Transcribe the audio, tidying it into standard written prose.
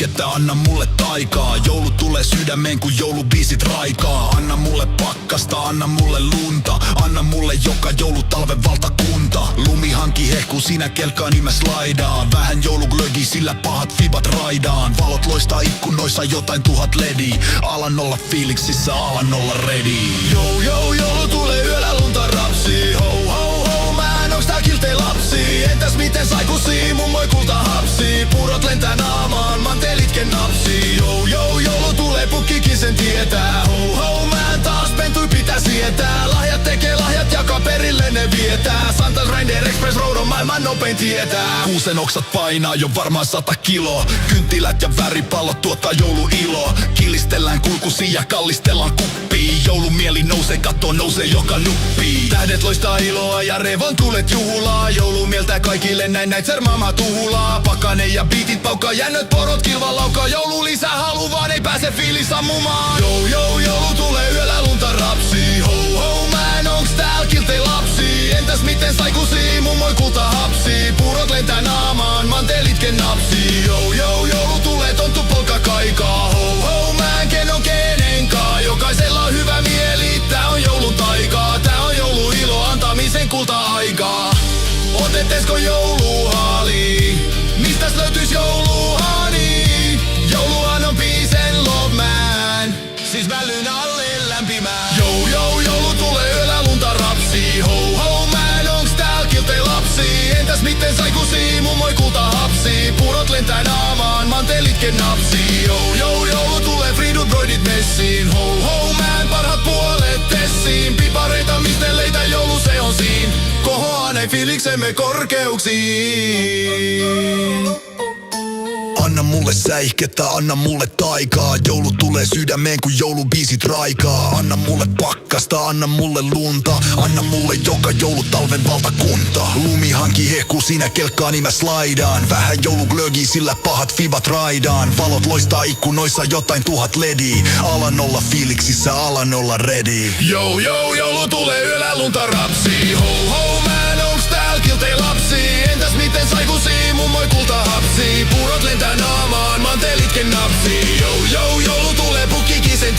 säihkettä, anna mulle taikaa. Joulu tulee sydämeen kun joulubiisit raikaa. Anna mulle pakkasta, anna mulle lunta. Anna mulle joka joulu talven valtakunta. Lumihanki hehkuu siinä kelkkaa niin mä slaidaan. Vähän jouluglögi sillä pahat fibat raidaan. Valot loistaa ikkunoissa jotain 1000 ledi. Alan olla fiiliksissä, alan olla ready. Joulu tulee yöllä lunta rapsii. Ho ho ho, mä en onks tää kiltei lapsi. Entäs miten saikusi, mummoi kulta hapsi. Purot lentää naamaan, mantelitken napsii. Joulu tulee, pukkikin sen tietää. Ho ho, mä en taas pentui pitää sietää. Lahjat tekee lahjat, jakaa perille ne vietää. Santas Reindeer Express Road on maailman nopein tietää. Kuusen oksat painaa jo varmaan 100 kiloa. Kynttilät ja väripallot tuottaa jouluiloa. Kilistellään kulkusia ja kallistellaan kuppii. Joulumieli nousee, katto nousee joka nuppii. Tähdet loistaa iloa ja revon tulet juhlaa. Joulu mieltää kaikille näin sermaamaa tuhulaa. Pakane ja biitit paukkaa, jännöt porot kilvan laukaa. Joulu lisää halu vaan ei pääse fiilis sammumaan. Joulu tulee yöllä lunta rapsii. Ho ho, mä en onks tääl kiltei lapsi. Entäs miten saikusi, mummoi kulta hapsi. Purot lentää naamaan, mantelitken napsii. Joulu tulee, tonttu polka kaikaa. Ho ho, mä en ken on kenenkaan. Jokaisella on hyvä mieli, tää on joulun taikaa. Tää on jouluilo, antamisen kulta-aikaa. Otettesko jouluhali? Mistäs löytyis jouluhani? Jouluhan on peace and love man. Siis vällyn alle lämpimään. Joulu tulee yöllä lunta rapsii. Ho ho, mä en onks tääl kiltei lapsi. Entäs miten saikusi, mummoi kulta hapsi. Purot lentää naamaan, mantelitken napsii. Joulu tulee, fridut broidit messiin. Ho ho, mä en parhaat puolet tessiin. Pipareita, misteleitä, joulu se on siin. Kohoaa näin fiiliksemme korkeuksiin. Anna mulle säihkettä, anna mulle taikaa. Joulu tulee sydämeen kun joulubiisit raikaa. Anna mulle pakkasta, anna mulle lunta. Anna mulle joka joulu talven valtakunta. Lumihanki hehkuu siinä kelkkaa niin mä slaidaan. Vähän jouluglögi sillä pahat fibat raidaan. Valot loistaa ikkunoissa jotain 1000 ledi. Alan olla fiiliksissä, alan olla ready. Joulu tulee yöllä lunta rapsii. Ho ho, mä en onks tääl kiltei lapsi. Entäs miten saikusi, mummoi kulta hapsi. Purot lentää naamaan, mantelitken napsii. Joulu tulee, pukkikin sen